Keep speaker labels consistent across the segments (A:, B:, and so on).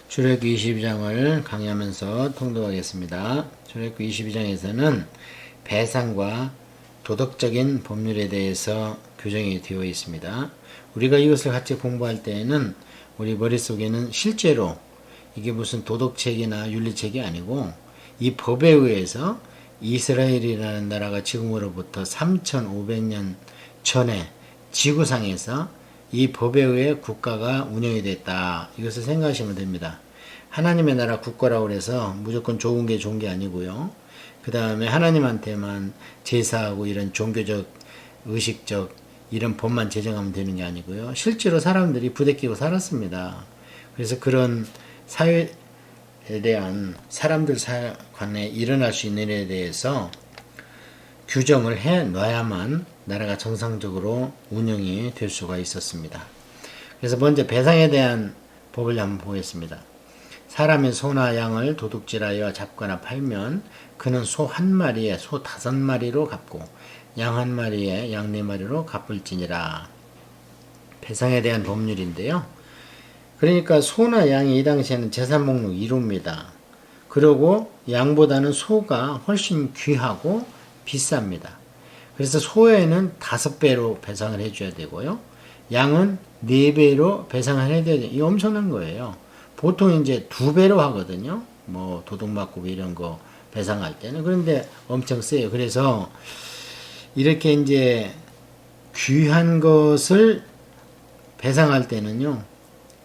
A: 출애굽기 22장을 강의하면서 통독하겠습니다. 출애굽기 22장에서는 배상과 도덕적인 법률에 대해서 규정이 되어 있습니다. 우리가 이것을 같이 공부할 때에는 우리 머릿속에는 실제로 이게 무슨 도덕책이나 윤리책이 아니고 이 법에 의해서 이스라엘이라는 나라가 지금으로부터 3500년 전에 지구상에서 이 법에 의해 국가가 운영이 됐다. 이것을 생각하시면 됩니다. 하나님의 나라 국가라고 해서 무조건 좋은 게 좋은 게 아니고요. 그 다음에 하나님한테만 제사하고 이런 종교적, 의식적 이런 법만 제정하면 되는 게 아니고요. 실제로 사람들이 부대끼고 살았습니다. 그래서 그런 사회에 대한 사람들 간에 일어날 수 있는 일에 대해서 규정을 해 놔야만 나라가 정상적으로 운영이 될 수가 있었습니다. 그래서 먼저 배상에 대한 법을 한번 보겠습니다. 사람이 소나 양을 도둑질하여 잡거나 팔면 그는 소 한 마리에 소 5마리로 갚고 양 한 마리에 양 4마리로 갚을지니라. 배상에 대한 법률인데요. 그러니까 소나 양이 이 당시에는 재산 목록 1호입니다. 그리고 양보다는 소가 훨씬 귀하고 비쌉니다. 그래서 소에는 5배로 배상을 해줘야 되고요. 양은 4배로 배상을 해야 돼요. 이거 엄청난 거예요. 보통 이제 2배로 하거든요. 뭐 도둑맞고 이런 거 배상할 때는. 그런데 엄청 세요. 그래서 이렇게 이제 귀한 것을 배상할 때는요.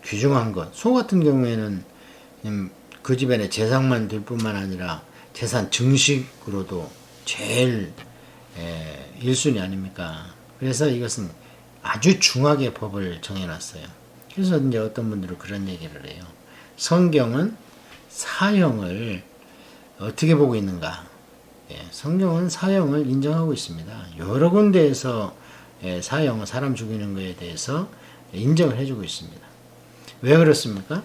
A: 귀중한 것. 소 같은 경우에는 그 집안의 재산만 될 뿐만 아니라 재산 증식으로도 제일 1순위 아닙니까? 그래서 이것은 아주 중하게 법을 정해놨어요. 그래서 이제 어떤 분들은 그런 얘기를 해요. 성경은 사형을 어떻게 보고 있는가? 성경은 사형을 인정하고 있습니다. 여러 군데에서 사형은 사람 죽이는 것에 대해서 인정을 해주고 있습니다. 왜 그렇습니까?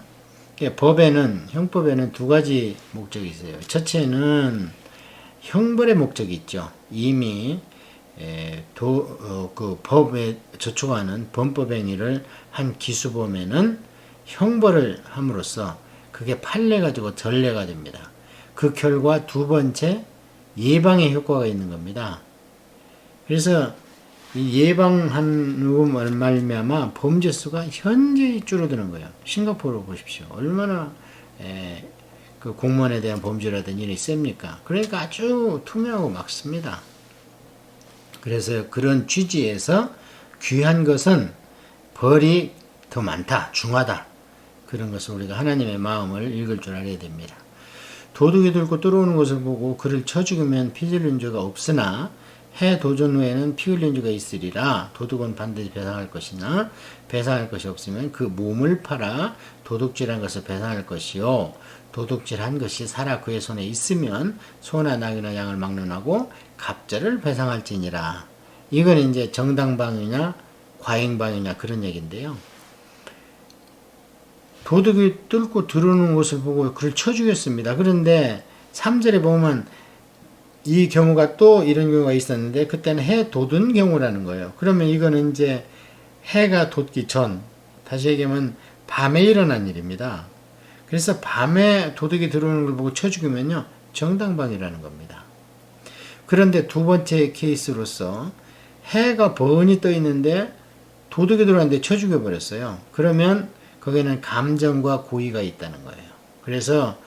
A: 법에는, 형법에는 2가지 목적이 있어요. 첫째는 형벌의 목적이 있죠. 이미 그 법에 저촉하는 범법 행위를 한 기수범에는 형벌을 함으로써 그게 판례가지고 전례가 됩니다. 그 결과 2번째 예방의 효과가 있는 겁니다. 그래서 이 예방한 말미암아 범죄 수가 현저히 줄어드는 거예요. 싱가포르 보십시오. 얼마나 그 공무원에 대한 범죄라든지 일이 셉니까? 그러니까 아주 투명하고 막습니다. 그래서 그런 취지에서 귀한 것은 벌이 더 많다, 중하다. 그런 것을 우리가 하나님의 마음을 읽을 줄 알아야 됩니다. 도둑이 들고 들어오는 것을 보고 그를 쳐 죽이면 피 흘린 죄가 없으나 해 도전 후에는 피 흘린 죄가 있으리라. 도둑은 반드시 배상할 것이나 배상할 것이 없으면 그 몸을 팔아 도둑질한 것을 배상할 것이요. 도둑질한 것이 살아 그의 손에 있으면 소나 낙이나 양을 막론하고 갑절을 배상할지니라. 이건 이제 정당방위냐 과잉방위냐 그런 얘기인데요. 도둑이 뚫고 들어오는 것을 보고 그를 쳐 죽였습니다. 그런데 3절에 보면 이 경우가 또 이런 경우가 있었는데 그때는 해 돋은 경우라는 거예요. 그러면 이거는 이제 해가 돋기 전, 다시 얘기하면 밤에 일어난 일입니다. 그래서 밤에 도둑이 들어오는 걸 보고 쳐 죽이면요 정당방위라는 겁니다. 그런데 2번째 케이스로서 해가 번이 떠 있는데 도둑이 들어왔는데 쳐 죽여버렸어요. 그러면 거기는 감정과 고의가 있다는 거예요. 그래서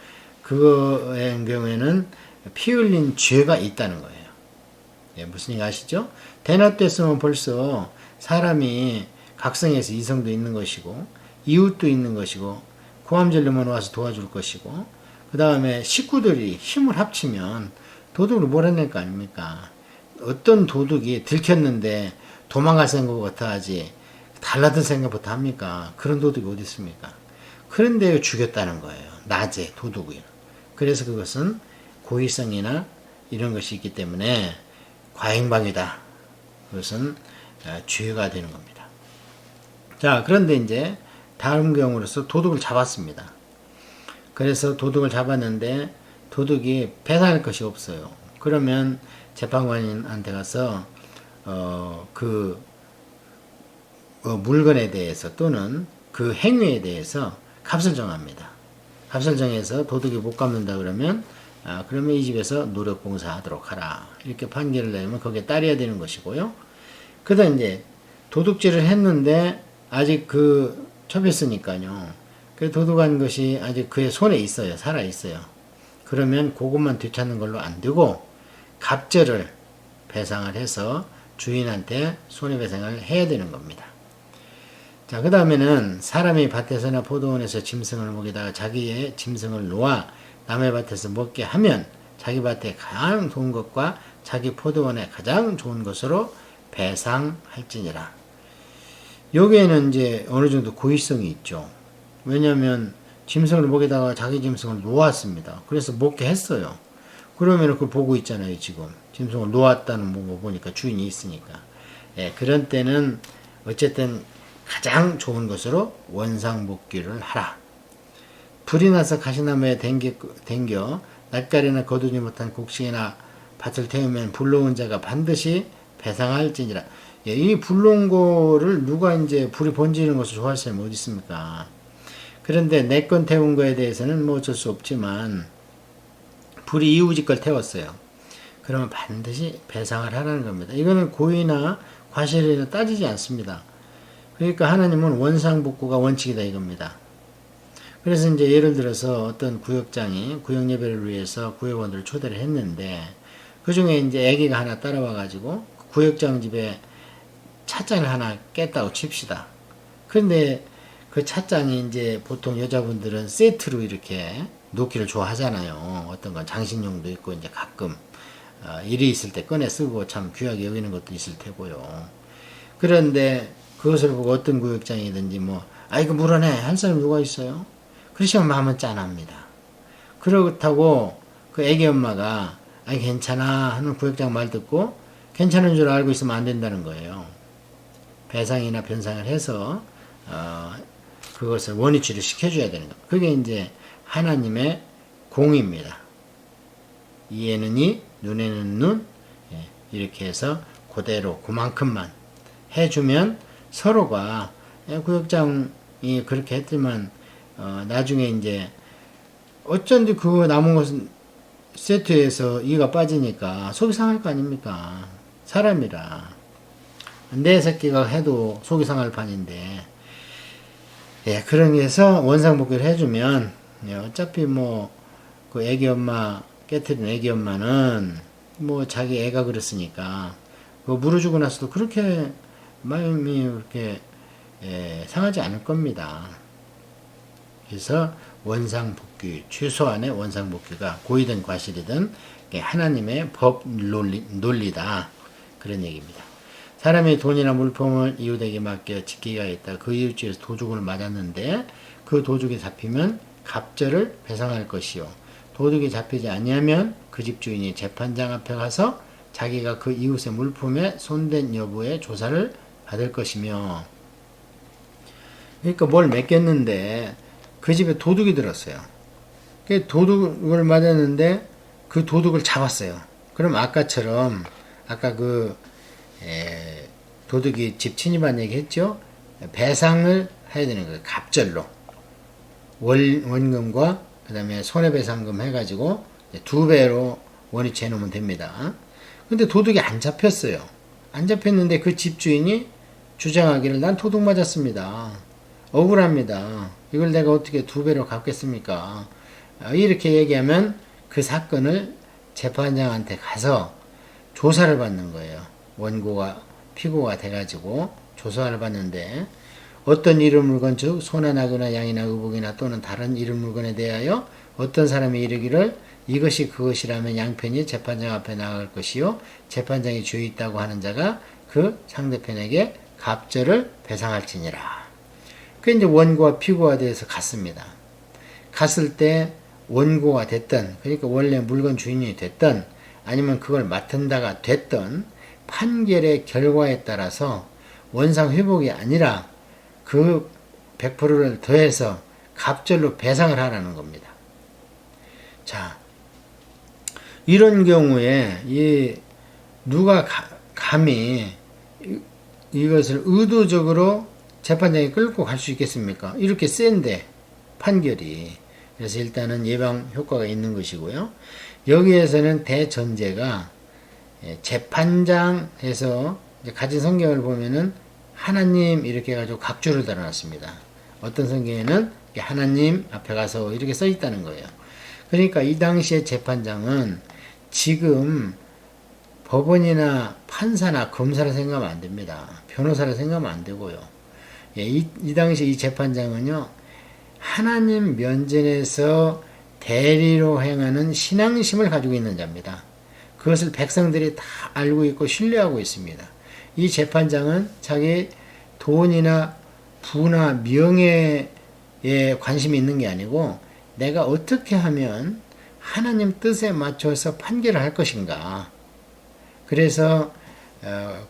A: 그거의 경우에는 피 흘린 죄가 있다는 거예요. 무슨 얘기 아시죠? 대낮됐으면 벌써 사람이 각성해서 이성도 있는 것이고 이웃도 있는 것이고 고함질르면 와서 도와줄 것이고 그 다음에 식구들이 힘을 합치면 도둑을 몰아낼 거 아닙니까? 어떤 도둑이 들켰는데 도망갈 생각부터 하지 달라든 생각부터 합니까? 그런 도둑이 어디 있습니까? 그런데 죽였다는 거예요. 낮에 도둑을. 그래서 그것은 고의성이나 이런 것이 있기 때문에 과잉방위다. 그것은 죄가 되는 겁니다. 자, 그런데 이제 다음 경우로서 도둑을 잡았습니다. 그래서 도둑을 잡았는데 도둑이 배상할 것이 없어요. 그러면 재판관한테 가서 물건에 대해서 또는 그 행위에 대해서 값을 정합니다. 값을 정해서 도둑이 못 갚는다 그러면 그러면 이 집에서 노력봉사하도록 하라. 이렇게 판결을 내면 거기에 따라야 되는 것이고요. 그다음 이제 도둑질을 했는데 아직 첩했으니까요. 그 도둑한 것이 아직 그의 손에 있어요. 살아 있어요. 그러면 그것만 되찾는 걸로 안 되고 갑절을 배상을 해서 주인한테 손해배상을 해야 되는 겁니다. 자, 그 다음에는 사람이 밭에서나 포도원에서 짐승을 먹이다가 자기의 짐승을 놓아 남의 밭에서 먹게 하면 자기 밭에 가장 좋은 것과 자기 포도원에 가장 좋은 것으로 배상할지니라. 여기에는 이제 어느 정도 고의성이 있죠. 왜냐하면 짐승을 먹이다가 자기 짐승을 놓았습니다. 그래서 먹게 했어요. 그러면 그걸 보고 있잖아요. 지금 짐승을 놓았다는 거 보니까 주인이 있으니까. 예, 그런 때는 어쨌든 가장 좋은 것으로 원상복귀를 하라. 불이 나서 가시나무에 댕겨 낯가리나 거두지 못한 곡식이나 밭을 태우면 불러온 자가 반드시 배상할지니라. 예, 이 불러온 거를 누가 이제 불이 번지는 것을 좋아할 사람이 어디 있습니까? 그런데 내 건 태운 거에 대해서는 뭐 어쩔 수 없지만 불이 이웃집 걸 태웠어요. 그러면 반드시 배상을 하라는 겁니다. 이거는 고의나 과실이나 따지지 않습니다. 그러니까 하나님은 원상복구가 원칙이다 이겁니다. 그래서 이제 예를 들어서 어떤 구역장이 구역 예배를 위해서 구역원들을 초대를 했는데 그 중에 이제 아기가 하나 따라와 가지고 구역장 집에 찻잔을 하나 깼다고 칩시다. 그런데 그 찻잔이 이제 보통 여자분들은 세트로 이렇게 놓기를 좋아하잖아요. 어떤 건 장식용도 있고 이제 가끔 일이 있을 때 꺼내 쓰고 참 귀하게 여기는 것도 있을 테고요. 그런데 그것을 보고 어떤 구역장이든지 이거 물어내 한 사람 누가 있어요? 그러시면 마음은 짠합니다. 그렇다고 그 애기 엄마가 괜찮아 하는 구역장 말 듣고 괜찮은 줄 알고 있으면 안 된다는 거예요. 배상이나 변상을 해서 그것을 원위치를 시켜줘야 되는 겁니다. 그게 이제 하나님의 공입니다. 이에는 이, 눈에는 눈, 이렇게 해서 그대로 그만큼만 해주면 서로가 구역장이 그렇게 했지만 나중에 이제 어쩐지 그 남은 것은 세트에서 이가 빠지니까 속이 상할 거 아닙니까? 사람이라 내 새끼가 해도 속이 상할 판인데 그런 게서 원상복귀를 해주면 어차피 그 애기 엄마 깨트린 애기 엄마는 자기 애가 그랬으니까 물어주고 나서도 그렇게 마음이 그렇게 상하지 않을 겁니다. 그래서 원상복귀, 최소한의 원상복귀가 고의든 과실이든 하나님의 법 논리다. 그런 얘기입니다. 사람이 돈이나 물품을 이웃에게 맡겨 지키기가 있다. 그 이웃집에서 도둑을 맞았는데 그 도둑이 잡히면 갑절을 배상할 것이요. 도둑이 잡히지 아니하면 그 집 주인이 재판장 앞에 가서 자기가 그 이웃의 물품에 손댄 여부의 조사를 받을 것이며. 그러니까 뭘 맡겼는데 그 집에 도둑이 들었어요. 그 도둑을 맞았는데 그 도둑을 잡았어요. 그럼 아까처럼 아까 도둑이 집 침입한 얘기 했죠? 배상을 해야 되는 거예요. 갑절로. 원금과 그 다음에 손해배상금 해가지고 2배로 원위치 해놓으면 됩니다. 근데 도둑이 안 잡혔어요. 안 잡혔는데 그 집주인이 주장하기를 난 도둑 맞았습니다. 억울합니다. 이걸 내가 어떻게 2배로 갚겠습니까? 이렇게 얘기하면 그 사건을 재판장한테 가서 조사를 받는 거예요. 원고가 피고가 돼가지고 조사를 받는데 어떤 이름 물건 즉 소나 나그나 양이나 의복이나 또는 다른 이름 물건에 대하여 어떤 사람이 이르기를 이것이 그것이라면 양편이 재판장 앞에 나갈 것이요 재판장이 죄 있다고 하는 자가 그 상대편에게 갑절을 배상할지니라. 그 이제 원고와 피고가 돼서 갔습니다. 갔을 때 원고가 됐던 그러니까 원래 물건 주인이 됐던 아니면 그걸 맡은다가 됐던 판결의 결과에 따라서 원상 회복이 아니라 그 100%를 더해서 갑절로 배상을 하라는 겁니다. 자, 이런 경우에 누가 감히 이것을 의도적으로 재판장에 끌고 갈 수 있겠습니까? 이렇게 센데 판결이 그래서 일단은 예방 효과가 있는 것이고요. 여기에서는 대전제가 재판장에서 가진 성경을 보면은 하나님 이렇게 해가지고 각주를 달아놨습니다. 어떤 성경에는 하나님 앞에 가서 이렇게 써 있다는 거예요. 그러니까 이 당시에 재판장은 지금 법원이나 판사나 검사를 생각하면 안 됩니다. 변호사를 생각하면 안 되고요. 이 당시 이 재판장은요, 하나님 면전에서 대리로 행하는 신앙심을 가지고 있는 자입니다. 그것을 백성들이 다 알고 있고 신뢰하고 있습니다. 이 재판장은 자기 돈이나 부나 명예에 관심이 있는 게 아니고 내가 어떻게 하면 하나님 뜻에 맞춰서 판결을 할 것인가. 그래서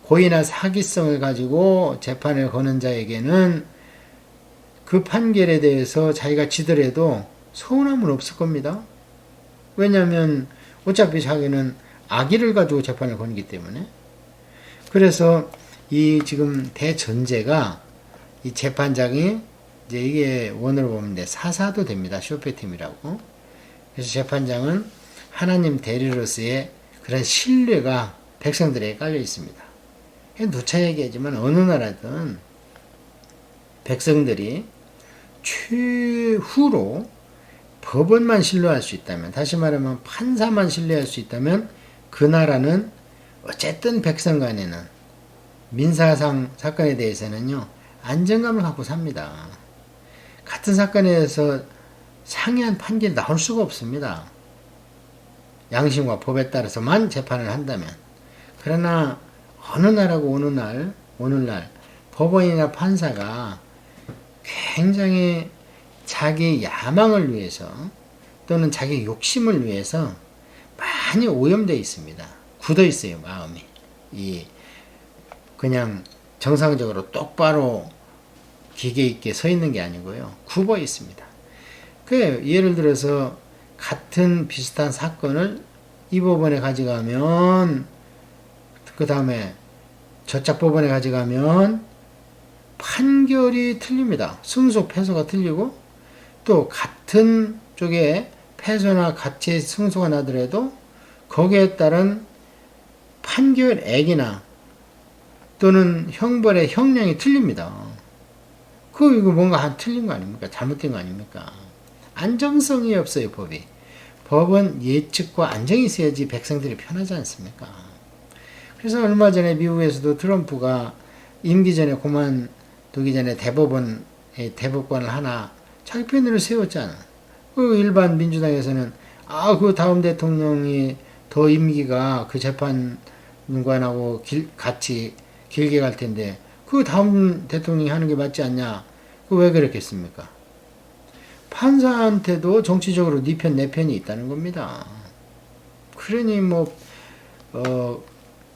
A: 고의나 사기성을 가지고 재판을 거는 자에게는 그 판결에 대해서 자기가 지더라도 서운함은 없을 겁니다. 왜냐하면 어차피 자기는 악의를 가지고 재판을 거기 때문에. 그래서 이 지금 대전제가 이 재판장이 이제 이게 원어로 보면 사사도 됩니다. 쇼페팀이라고. 그래서 재판장은 하나님 대리로서의 그런 신뢰가 백성들에게 깔려 있습니다. 누차 얘기하지만 어느 나라든 백성들이 최후로 법원만 신뢰할 수 있다면, 다시 말하면 판사만 신뢰할 수 있다면 그 나라는 어쨌든 백성 간에는 민사상 사건에 대해서는요 안정감을 갖고 삽니다. 같은 사건에 대해서 상이한 판결이 나올 수가 없습니다. 양심과 법에 따라서만 재판을 한다면. 그러나 어느 나라고 오늘날 법원이나 판사가 굉장히 자기 야망을 위해서 또는 자기 욕심을 위해서 많이 오염되어 있습니다. 굳어 있어요, 마음이. 그냥 정상적으로 똑바로 기계 있게 서 있는 게 아니고요. 굽어 있습니다. 예를 들어서 같은 비슷한 사건을 이 법원에 가져가면, 그 다음에 저짝 법원에 가져가면 판결이 틀립니다. 승소, 패소가 틀리고, 또 같은 쪽에 패소나 같이 승소가 나더라도 거기에 따른 판결액이나 또는 형벌의 형량이 틀립니다. 이거 뭔가 틀린 거 아닙니까? 잘못된 거 아닙니까? 안정성이 없어요, 법이. 법은 예측과 안정이 있어야지 백성들이 편하지 않습니까? 그래서 얼마 전에 미국에서도 트럼프가 임기 전에 그만두기 전에 대법관을 하나 자기 편으로 세웠잖아. 일반 민주당에서는 그 다음 대통령이 더 임기가 그 재판관하고 같이 길게 갈 텐데 그 다음 대통령이 하는 게 맞지 않냐? 왜 그랬겠습니까? 판사한테도 정치적으로 네 편, 내 편이 있다는 겁니다. 그러니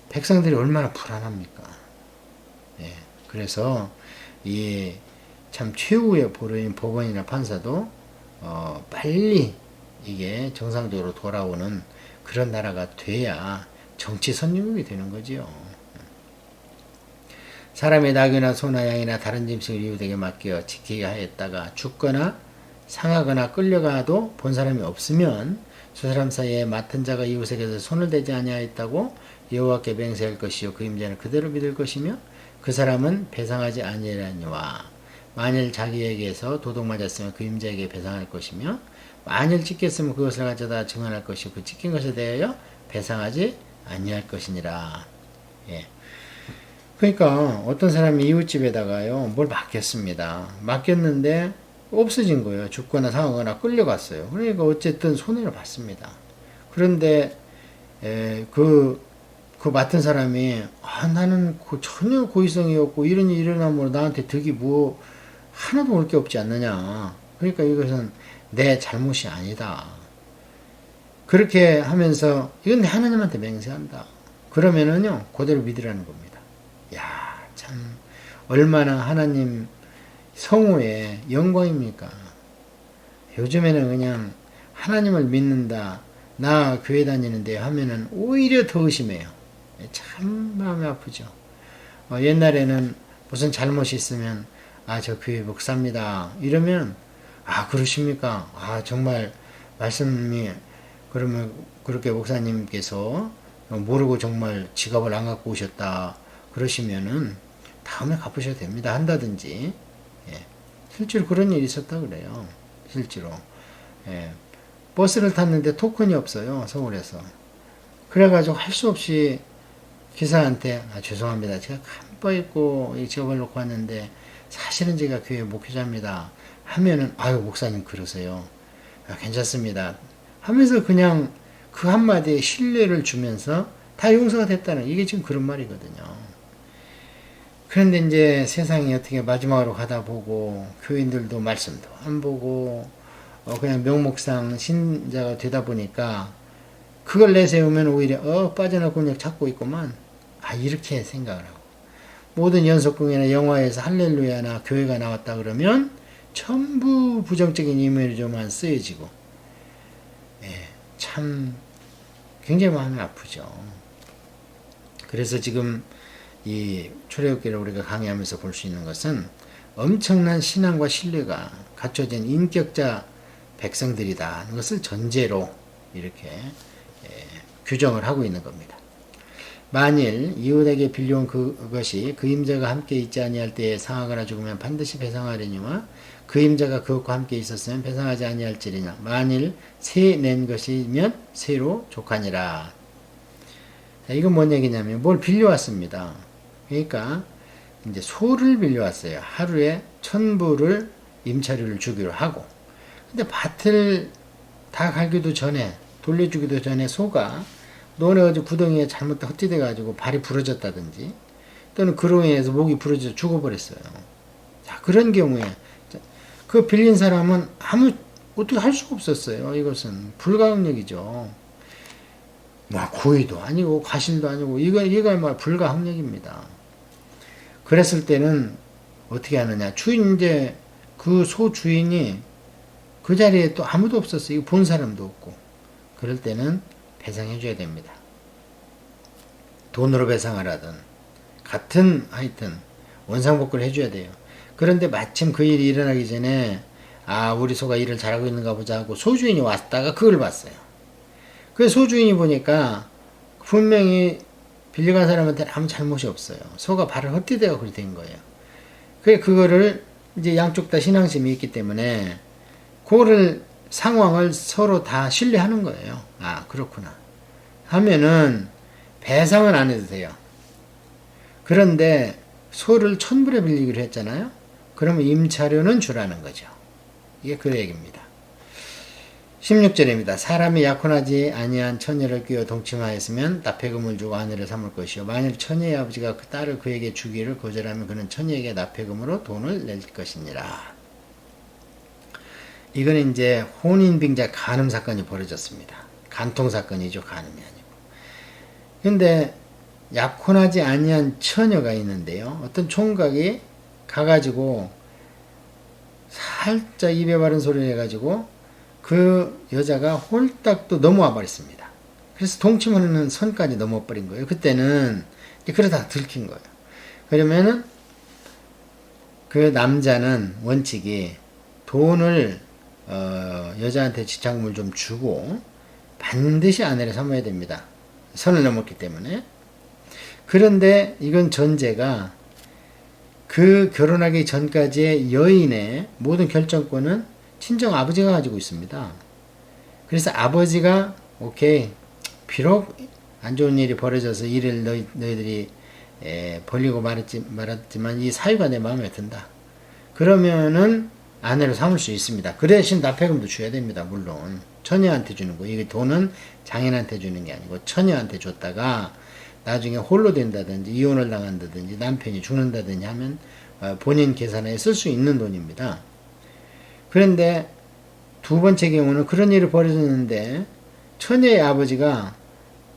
A: 백성들이 얼마나 불안합니까? 예, 그래서 참 최후의 보루인 법원이나 판사도 빨리 이게 정상적으로 돌아오는 그런 나라가 돼야 정치 선진국이 되는 거지요. 사람의 낙이나 소나 양이나 다른 짐승을 이웃에게 맡겨 지키게 하였다가 죽거나 상하거나 끌려가도 본 사람이 없으면 두 사람 사이에 맡은 자가 이웃에게서 손을 대지 아니하였다고 여호와께 맹세할 것이요 그 임자는 그대로 믿을 것이며 그 사람은 배상하지 아니하니와 만일 자기에게서 도둑 맞았으면 그 임자에게 배상할 것이며 만일 찢겼으면 그것을 가져다 증언할 것이요 그 찢긴 것에 대하여 배상하지 아니할 것이니라. 예. 그러니까 어떤 사람이 이웃집에다가요 뭘 맡겼습니다. 맡겼는데 없어진 거예요. 죽거나 상하거나 끌려갔어요. 그러니까 어쨌든 손해를 봤습니다. 그런데 그 맡은 사람이 나는 전혀 고의성이 없고 이런 일이 일어나면 나한테 득이 뭐 하나도 올 게 없지 않느냐. 그러니까 이것은 내 잘못이 아니다. 그렇게 하면서 이건 하나님한테 맹세한다. 그러면은요 그대로 믿으라는 겁니다. 야, 참 얼마나 하나님 성우의 영광입니까? 요즘에는 그냥 하나님을 믿는다, 나 교회 다니는데 하면은 오히려 더 의심해요. 참 마음이 아프죠. 옛날에는 무슨 잘못이 있으면 저 교회 목사입니다 이러면 아, 그러십니까? 아, 정말 말씀이, 그러면 그렇게 목사님께서 모르고 정말 지갑을 안 갖고 오셨다 그러시면은 다음에 갚으셔도 됩니다. 한다든지. 예. 실제로 그런 일이 있었다 그래요. 실제로. 예. 버스를 탔는데 토큰이 없어요. 서울에서. 그래가지고 할 수 없이 기사한테, 아, 죄송합니다. 제가 깜빡 잊고 이 지갑을 놓고 왔는데 사실은 제가 교회 목회자입니다. 하면은, 아유, 목사님 그러세요. 아, 괜찮습니다. 하면서 그냥 그 한마디에 신뢰를 주면서 다 용서가 됐다는, 이게 지금 그런 말이거든요. 그런데 이제 세상이 어떻게 마지막으로 가다 보고 교인들도 말씀도 안 보고 그냥 명목상 신자가 되다 보니까 그걸 내세우면 오히려 빠져나올 권력 찾고 있구만. 아, 이렇게 생각을 하고, 모든 연속극이나 영화에서 할렐루야나 교회가 나왔다 그러면 전부 부정적인 이미지로만 쓰여지고, 예, 참 굉장히 마음이 아프죠. 그래서 지금 이 출애굽기를 우리가 강의하면서 볼 수 있는 것은 엄청난 신앙과 신뢰가 갖춰진 인격자 백성들이다 하는 것을 전제로 이렇게 규정을 하고 있는 겁니다. 만일 이웃에게 빌려온 그것이 그 임자가 함께 있지 아니할 때에 상하거나 죽으면 반드시 배상하려니와 그 임자가 그것과 함께 있었으면 배상하지 아니할지리냐. 만일 새 낸 것이면 새로 족하니라. 이건 뭔 얘기냐면 뭘 빌려왔습니다. 그러니까 이제 소를 빌려왔어요. 하루에 1000부를 임차료를 주기로 하고, 근데 밭을 다 갈기도 전에, 돌려주기도 전에 소가 너네 구덩이에 잘못 헛디뎌 가지고 발이 부러졌다든지 또는 그로 인해서 목이 부러져 죽어버렸어요. 자, 그런 경우에 그 빌린 사람은 어떻게 할 수가 없었어요. 이것은 불가항력이죠. 고의도 아니고 과실도 아니고 이거 불가항력입니다. 그랬을 때는 어떻게 하느냐? 이제 그 소 주인이 그 자리에 또 아무도 없었어요. 본 사람도 없고. 그럴 때는 배상해줘야 됩니다. 돈으로 배상을 하든 하여튼 원상복구를 해줘야 돼요. 그런데 마침 그 일이 일어나기 전에 우리 소가 일을 잘하고 있는가 보자 하고 소주인이 왔다가 그걸 봤어요. 그 소주인이 보니까 분명히 빌려간 사람한테는 아무 잘못이 없어요. 소가 발을 헛디뎌가 그렇게 된 거예요. 그거를 이제 양쪽 다 신앙심이 있기 때문에 그거를 상황을 서로 다 신뢰하는 거예요. 그렇구나 하면은 배상은 안 해도 돼요. 그런데 소를 1000불에 빌리기로 했잖아요. 그러면 임차료는 주라는 거죠. 이게 그 얘기입니다. 16절입니다. 사람이 약혼하지 아니한 처녀를 끼워 동침하였으면 납폐금을 주고 아내를 삼을 것이요. 만일 처녀의 아버지가 그 딸을 그에게 주기를 거절하면 그는 처녀에게 납폐금으로 돈을 낼 것이니라. 이건 이제 혼인빙자 간음 사건이 벌어졌습니다. 간통 사건이죠. 간음이 아니고. 근데 약혼하지 아니한 처녀가 있는데요. 어떤 총각이 가가지고 살짝 입에 바른 소리를 해가지고 그 여자가 홀딱 또 넘어와 버렸습니다. 그래서 동침하는 선까지 넘어버린 거예요. 그때는 그러다가 들킨 거예요. 그러면은 그 남자는 원칙이 돈을 여자한테 지참금을 좀 주고 반드시 아내를 삼아야 됩니다. 선을 넘었기 때문에. 그런데 이건 전제가 그 결혼하기 전까지의 여인의 모든 결정권은 친정 아버지가 가지고 있습니다. 그래서 아버지가 오케이, 비록 안 좋은 일이 벌어져서 일을 너희들이 벌리고 말았지만 이 사유가 내 마음에 든다. 그러면은 아내로 삼을 수 있습니다. 그 대신 납폐금도 줘야 됩니다. 물론 처녀한테 주는 거, 이게 돈은 장인한테 주는 게 아니고 처녀한테 줬다가 나중에 홀로 된다든지 이혼을 당한다든지 남편이 죽는다든지 하면 본인 계산에 쓸 수 있는 돈입니다. 그런데 두 번째 경우는 그런 일이 벌어졌는데 처녀의 아버지가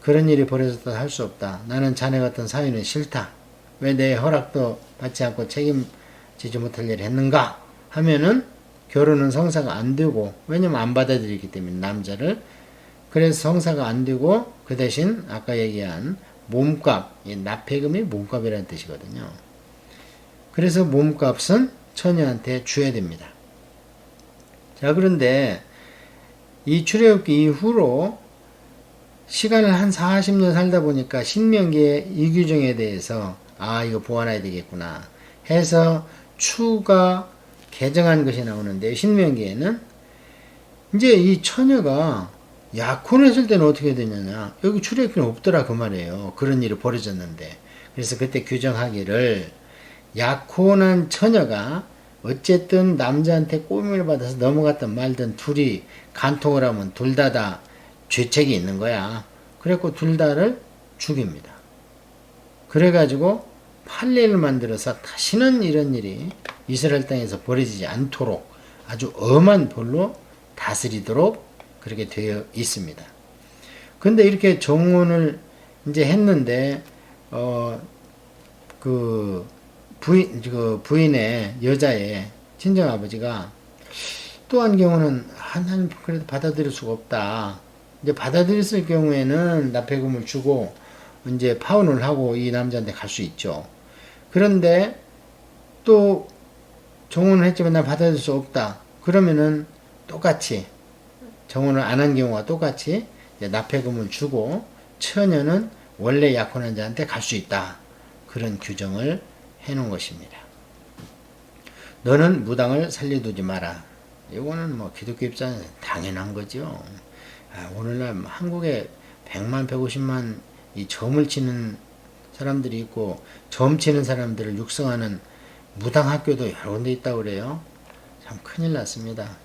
A: 그런 일이 벌어졌다 할 수 없다. 나는 자네 같은 사위는 싫다. 왜 내 허락도 받지 않고 책임지지 못할 일을 했는가 하면은 결혼은 성사가 안 되고, 왜냐면 안 받아들이기 때문에 남자를. 그래서 성사가 안 되고 그 대신 아까 얘기한 몸값, 이 납폐금이 몸값이라는 뜻이거든요. 그래서 몸값은 처녀한테 줘야 됩니다. 자, 그런데 이 출애굽기 이후로 시간을 한 40년 살다 보니까 신명기의 이 규정에 대해서 이거 보완해야 되겠구나 해서 추가 개정한 것이 나오는데, 신명기에는 이제 이 처녀가 약혼했을 때는 어떻게 되느냐, 여기 출애굽기는 없더라 그 말이에요. 그런 일이 벌어졌는데. 그래서 그때 규정하기를 약혼한 처녀가 어쨌든 남자한테 꼬임을 받아서 넘어갔든 말든 둘이 간통을 하면 둘 다 죄책이 있는 거야. 그래갖고 둘 다를 죽입니다. 그래가지고 판례를 만들어서 다시는 이런 일이 이스라엘 땅에서 벌어지지 않도록 아주 엄한 벌로 다스리도록 그렇게 되어 있습니다. 근데 이렇게 정혼을 이제 했는데, 그 부인의 여자의 친정아버지가 또 한 경우는 하나님 그래도 받아들일 수가 없다. 이제 받아들였을 경우에는 납폐금을 주고 이제 파혼을 하고 이 남자한테 갈 수 있죠. 그런데 또 정혼을 했지만 나 받아들일 수 없다. 그러면은 똑같이 정혼을 안 한 경우와 똑같이 납폐금을 주고 처녀는 원래 약혼한 자한테 갈 수 있다. 그런 규정을 해놓은 것입니다. 너는 무당을 살려두지 마라. 이거는 뭐 기독교 입장에서 당연한 거죠. 오늘날 한국에 100만, 150만 이 점을 치는 사람들이 있고, 점 치는 사람들을 육성하는 무당학교도 여러 군데 있다고 그래요. 참 큰일 났습니다.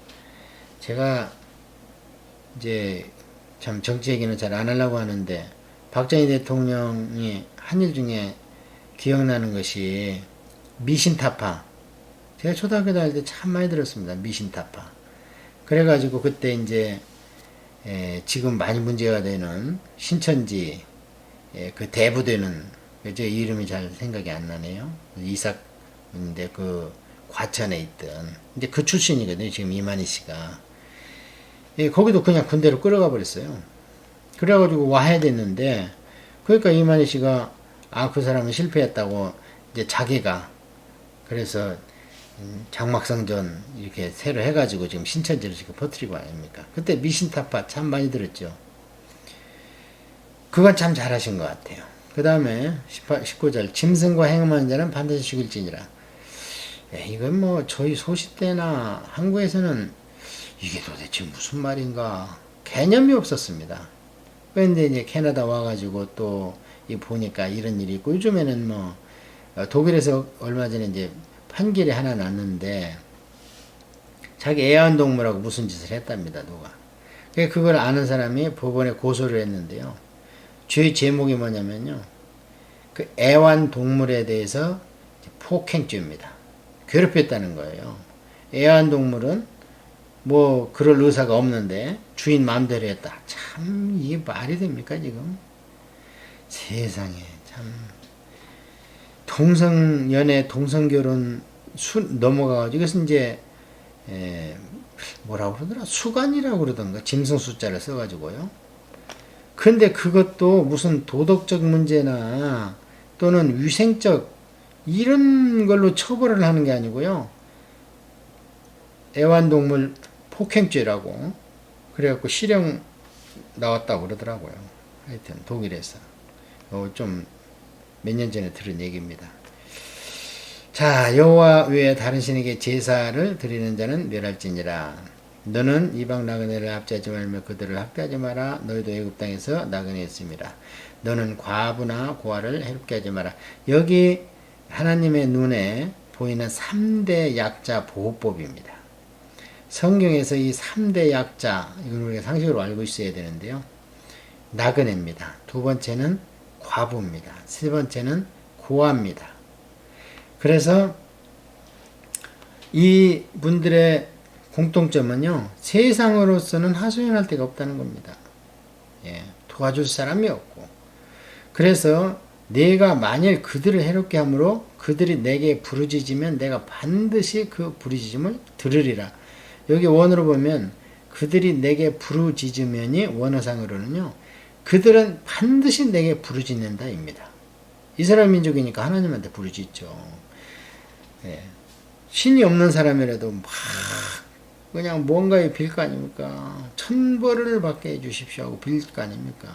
A: 제가 이제 참 정치 얘기는 잘 안 하려고 하는데, 박정희 대통령이 한 일 중에 기억나는 것이 미신타파. 제가 초등학교 다닐 때 참 많이 들었습니다. 미신타파. 그래가지고 그때 이제 지금 많이 문제가 되는 신천지 그 대부되는, 제 이름이 잘 생각이 안 나네요. 이삭인데 그 과천에 있던 이제 그 출신이거든요. 지금 이만희 씨가. 거기도 그냥 군대로 끌어가 버렸어요. 그래가지고 와야 됐는데, 그러니까 이만희 씨가 그 사람은 실패했다고 이제 자기가 그래서 장막성전 이렇게 새로 해가지고 지금 신천지를 지금 퍼뜨리고 아닙니까? 그때 미신타파 참 많이 들었죠. 그건 참 잘하신 것 같아요. 그 다음에 19절 짐승과 행음하는 자는 반드시 죽일지니라. 이건 뭐 저희 소시대나 한국에서는 이게 도대체 무슨 말인가 개념이 없었습니다. 그런데 이제 캐나다 와가지고 또 보니까 이런 일이 있고, 요즘에는 뭐 독일에서 얼마 전에 이제 판결이 하나 났는데, 자기 애완동물하고 무슨 짓을 했답니다, 누가. 그걸 아는 사람이 법원에 고소를 했는데요. 죄 제목이 뭐냐면요, 그 애완동물에 대해서 폭행죄입니다. 괴롭혔다는 거예요. 애완동물은 뭐 그럴 의사가 없는데 주인 마음대로 했다. 참 이게 말이 됩니까 지금? 세상에 참 동성연애 동성결혼 넘어가가지고 이것은 이제 뭐라고 그러더라, 수간이라고 그러던가, 짐승 숫자를 써가지고요. 근데 그것도 무슨 도덕적 문제나 또는 위생적 이런 걸로 처벌을 하는 게 아니고요, 애완동물 폭행죄라고 그래갖고 실형 나왔다고 그러더라고요. 하여튼 독일에서 좀 몇 년 전에 들은 얘기입니다. 자, 여호와 외에 다른 신에게 제사를 드리는 자는 멸할지니라. 너는 이방 나그네를 합제하지 말며 그들을 학대하지 마라. 너희도 애굽 땅에서 나그네였습니다. 너는 과부나 고아를 해롭게 하지 마라. 여기 하나님의 눈에 보이는 3대 약자 보호법입니다. 성경에서 이 3대 약자, 이걸 우리가 상식으로 알고 있어야 되는데요. 나그네입니다. 두 번째는 과부입니다. 세 번째는 고아입니다. 그래서 이 분들의 공통점은요, 세상으로서는 하소연할 데가 없다는 겁니다. 도와줄 사람이 없고, 그래서 내가 만일 그들을 해롭게 함으로 그들이 내게 부르짖으면 내가 반드시 그 부르짖음을 들으리라. 여기 원어로 보면 그들이 내게 부르짖으면이 원어상으로는요, 그들은 반드시 내게 부르짖는다 입니다. 이스라엘 민족이니까 하나님한테 부르짖죠. 신이 없는 사람이라도 막 그냥 뭔가에 빌 거 아닙니까? 천벌을 받게 해주십시오 하고 빌 거 아닙니까?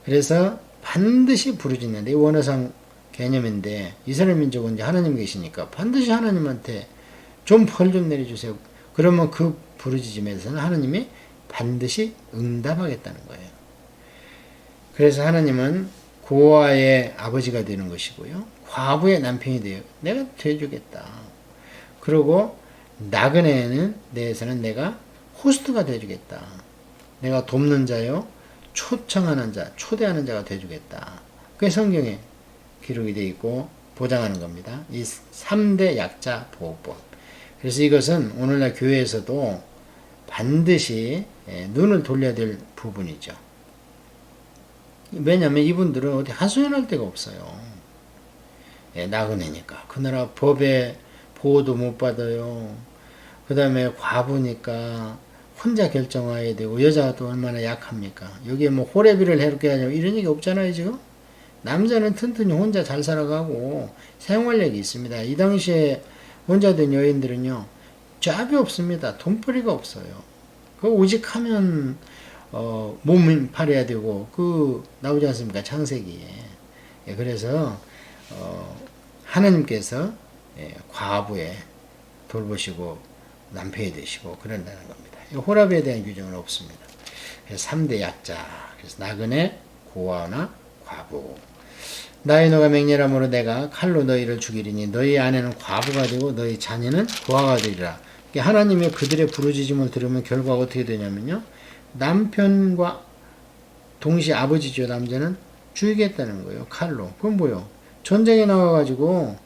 A: 그래서 반드시 부르짖는데, 이 원어상 개념인데, 이스라엘 민족은 이제 하나님 계시니까 반드시 하나님한테 좀 벌 좀 내려주세요. 그러면 그 부르짖음에서는 하나님이 반드시 응답하겠다는 거예요. 그래서 하나님은 고아의 아버지가 되는 것이고요. 과부의 남편이 돼요. 내가 돼주겠다. 그리고 나그네에 대해서는 내가 호스트가 돼주겠다. 내가 돕는 자요, 초청하는 자, 초대하는 자가 돼주겠다. 그게 성경에 기록이 되어 있고 보장하는 겁니다. 이 3대 약자 보호법. 그래서 이것은 오늘날 교회에서도 반드시 눈을 돌려야 될 부분이죠. 왜냐하면 이분들은 어디 하소연할 데가 없어요. 나그네니까. 그 나라 법에 보호도 못 받아요. 그 다음에 과부니까 혼자 결정해야 되고, 여자가 또 얼마나 약합니까? 여기에 뭐 호래비를 해롭게 하냐고 이런 얘기 없잖아요, 지금? 남자는 튼튼히 혼자 잘 살아가고 생활력이 있습니다. 이 당시에 혼자 된 여인들은요, 짭이 없습니다. 돈벌이가 없어요. 그 오직 하면 몸 팔아야 되고, 그 나오지 않습니까? 창세기에. 그래서 하나님께서 과부에 돌보시고 남편이 되시고 그런다는 겁니다. 호랍에 대한 규정은 없습니다. 그래서 3대 약자, 그래서 나그네, 고아나 과부. 나의 너가 맹렬함으로 내가 칼로 너희를 죽이리니 너희 아내는 과부가 되고 너희 자녀는 고아가 되리라. 하나님의 그들의 부르짖음을 들으면 결과가 어떻게 되냐면요, 남편과 동시에 아버지죠. 남자는 죽이겠다는 거예요. 칼로. 그건 뭐요? 전쟁에 나와가지고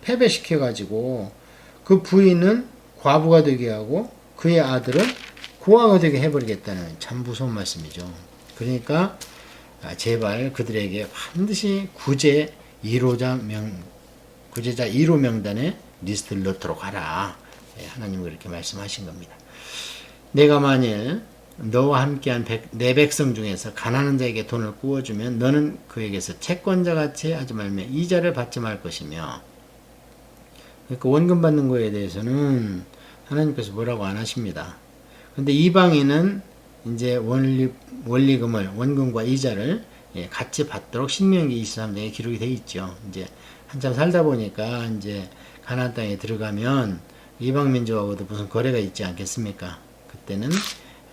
A: 패배시켜가지고 그 부인은 과부가 되게 하고 그의 아들은 고아가 되게 해버리겠다는 참 무서운 말씀이죠. 그러니까 제발 그들에게 반드시 구제자 1호 명단에 리스트를 넣도록 하라. 하나님은 그렇게 말씀하신 겁니다. 내가 만일 너와 함께한 내 백성 중에서 가난한 자에게 돈을 구워주면 너는 그에게서 채권자같이 하지 말며 이자를 받지 말 것이며. 그러니까 원금 받는 거에 대해서는 하나님께서 뭐라고 안 하십니다. 근데 이방인은 이제 원리금을, 원금과 이자를 같이 받도록 신명기 23장에 기록이 되어 있죠. 이제 한참 살다 보니까 이제 가나안 땅에 들어가면 이방 민족하고도 무슨 거래가 있지 않겠습니까? 그때는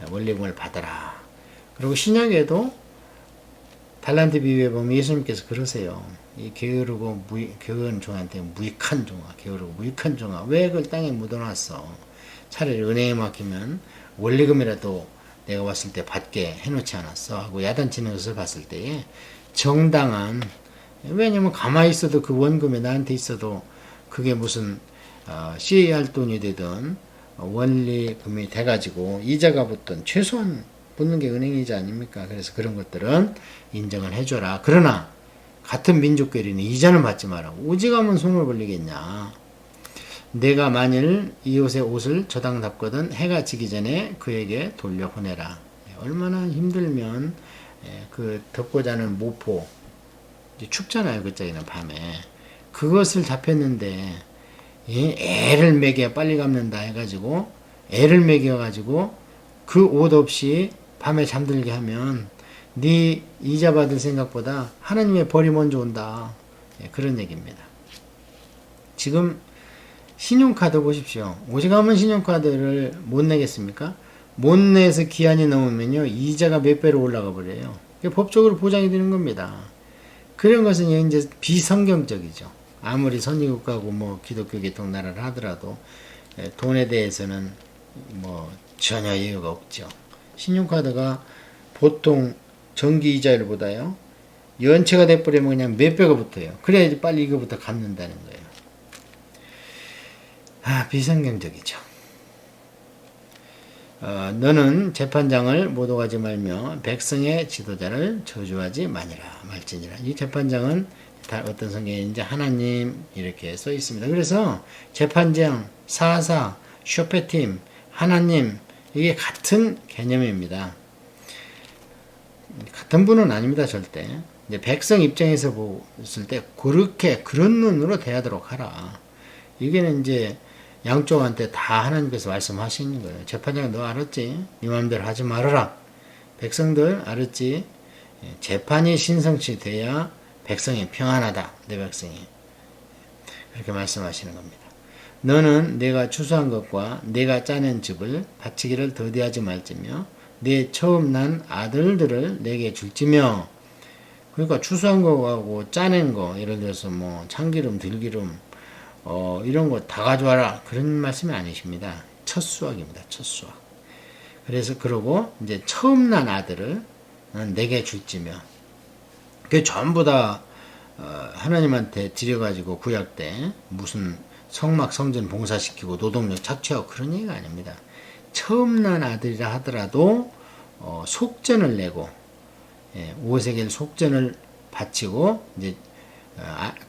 A: 원리금을 받아라. 그리고 신약에도 달란트 비유에 보면 예수님께서 그러세요. 이 게으르고 게으른 종한테 무익한 종아, 게으르고 무익한 종아, 왜 그걸 땅에 묻어놨어? 차라리 은혜에 맡기면 원리금이라도 내가 왔을 때 받게 해놓지 않았어? 하고 야단치는 것을 봤을 때에 정당한, 왜냐면 가만히 있어도 그 원금이 나한테 있어도 그게 무슨 CAR 돈이 되든 원리금이 돼가지고 이자가 붙든 최소한 붙는 게 은행이자 아닙니까? 그래서 그런 것들은 인정을 해줘라. 그러나 같은 민족끼리는 이자는 받지 마라. 오직하면 손을 벌리겠냐. 내가 만일 이웃의 옷을 저당 닦거든 해가 지기 전에 그에게 돌려보내라. 얼마나 힘들면 그 덮고 자는 모포, 춥잖아요. 그때는 밤에. 그것을 잡혔는데 애를 먹여 빨리 갚는다 해가지고 애를 먹여가지고 그 옷 없이 밤에 잠들게 하면 네 이자 받을 생각보다 하나님의 벌이 먼저 온다. 그런 얘기입니다. 지금 신용카드 보십시오. 오직하면 신용카드를 못 내겠습니까? 못 내서 기한이 넘으면요, 이자가 몇 배로 올라가 버려요. 법적으로 보장이 되는 겁니다. 그런 것은 이제 비성경적이죠. 아무리 선진국가고 뭐 기독교 계통 나라를 하더라도 돈에 대해서는 뭐 전혀 이유가 없죠. 신용카드가 보통 정기 이자율보다요, 연체가 돼버리면 그냥 몇 배가 붙어요. 그래야지 빨리 이거부터 갚는다는 거예요. 비성경적이죠. 너는 재판장을 모독하지 말며 백성의 지도자를 저주하지 말지니라. 이 재판장은 어떤 성경에 하나님 이렇게 써 있습니다. 그래서 재판장, 사사, 쇼페팀, 하나님, 이게 같은 개념입니다. 같은 분은 아닙니다, 절대. 이제 백성 입장에서 봤을 때 그렇게 그런 눈으로 대하도록 하라. 이게는 이제 양쪽한테 다 하나님께서 말씀하시는 거예요. 재판장 너 알았지? 네 마음대로 하지 말아라. 백성들 알았지? 재판이 신성치 돼야 백성이 평안하다. 내 백성이. 그렇게 말씀하시는 겁니다. 너는 내가 추수한 것과 내가 짜낸 즙을 바치기를 더디하지 말지며 내 처음 난 아들들을 내게 줄지며. 그러니까 추수한 거하고 짜낸 거, 예를 들어서 뭐 참기름, 들기름 이런 거 다 가져와라, 그런 말씀이 아니십니다. 첫 수확입니다. 첫 수확. 그래서 그러고 이제 처음 난 아들을 내게 줄지며. 그게 전부 다 하나님한테 드려가지고 구약 때 무슨 성막 성전 봉사시키고 노동력 착취하고 그런 얘기가 아닙니다. 처음 난 아들이라 하더라도 속전을 내고, 우호세겔 속전을 바치고 이제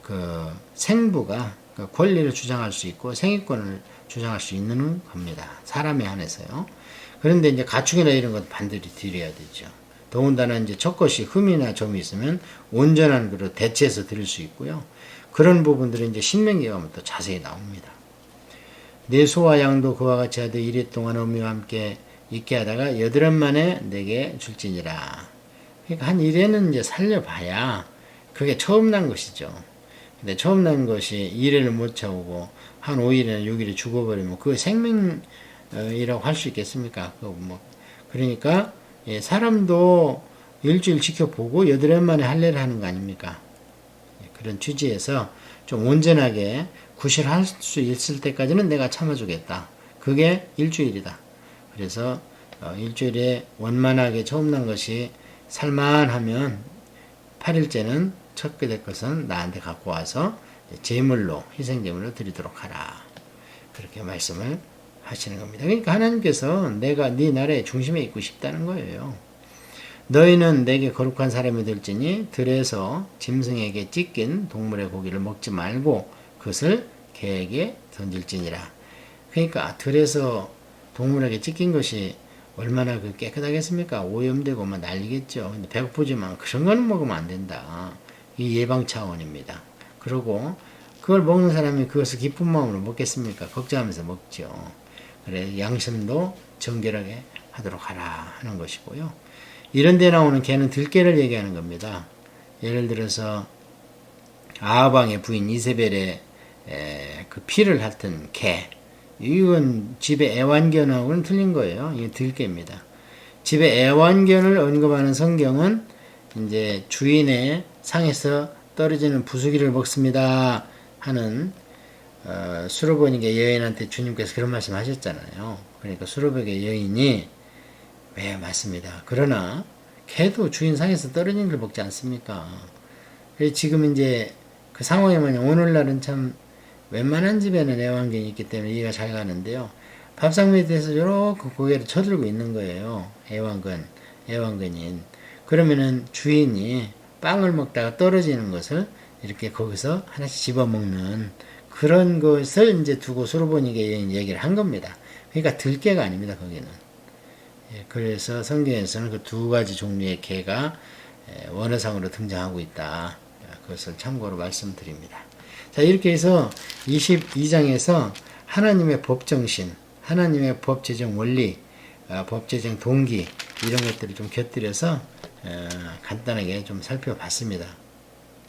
A: 그 생부가 그 권리를 주장할 수 있고 생애권을 주장할 수 있는 겁니다. 사람에 한해서요. 그런데 이제 가축이나 이런 것 반드시 드려야 되죠. 더군다나 이제 첫 것이 흠이나 점이 있으면 온전한 그릇 대체해서 드릴 수 있고요. 그런 부분들은 이제 신명기에 가면 또 자세히 나옵니다. 내 소와 양도 그와 같이 하되 이래 동안 어미와 함께 있게 하다가 8해 만에 내게 줄지니라. 그러니까 한 1회는 이제 살려봐야 그게 처음 난 것이죠. 근데 처음 난 것이 1회를 못 채우고 한 5일이나 6일에 죽어버리면 그거 생명이라고 할 수 있겠습니까? 그러니까 사람도 일주일 지켜보고 8해 만에 할례를 하는 거 아닙니까? 그런 취지에서 좀 온전하게 구실할 수 있을 때까지는 내가 참아주겠다. 그게 일주일이다. 그래서 일주일에 원만하게 처음 난 것이 살만하면 8일째는 첫 그대 것은 나한테 갖고 와서 제물로, 희생제물로 드리도록 하라. 그렇게 말씀을 하시는 겁니다. 그러니까 하나님께서 내가 네 나라의 중심에 있고 싶다는 거예요. 너희는 내게 거룩한 사람이 될지니 들에서 짐승에게 찢긴 동물의 고기를 먹지 말고 그것을 개에게 던질지니라. 그러니까 들에서 동물에게 찢긴 것이 얼마나 깨끗하겠습니까? 오염되고 막 난리겠죠. 근데 배고프지만 그런 거는 먹으면 안 된다. 이 예방 차원입니다. 그리고 그걸 먹는 사람이 그것을 기쁜 마음으로 먹겠습니까? 걱정하면서 먹죠. 그래 양심도 정결하게 하도록 하라 하는 것이고요. 이런 데 나오는 개는 들개를 얘기하는 겁니다. 예를 들어서 아하방의 부인 이세벨의 그 피를 핥은 개, 이건 집의 애완견하고는 틀린 거예요. 이게 들개입니다. 집의 애완견을 언급하는 성경은 이제 주인의 상에서 떨어지는 부수기를 먹습니다 하는 수르보닉의 여인한테 주님께서 그런 말씀 하셨잖아요. 그러니까 수르보닉의 여인이 네, 맞습니다. 그러나 개도 주인 상에서 떨어진 걸 먹지 않습니까? 그래서 지금 이제 그 상황이 뭐냐, 오늘날은 참 웬만한 집에는 애완견이 있기 때문에 이해가 잘 가는데요. 밥상 밑에서 이렇게 고개를 쳐들고 있는 거예요. 애완견인. 그러면은 주인이 빵을 먹다가 떨어지는 것을 이렇게 거기서 하나씩 집어먹는 그런 것을 이제 두고 수르보닉의 얘기를 한 겁니다. 그러니까 들개가 아닙니다, 거기는. 그래서 성경에서는 그 두 가지 종류의 개가 원어상으로 등장하고 있다. 그것을 참고로 말씀드립니다. 자, 이렇게 해서 22장에서 하나님의 법정신, 하나님의 법제정 원리, 법제정 동기 이런 것들을 좀 곁들여서 간단하게 좀 살펴봤습니다.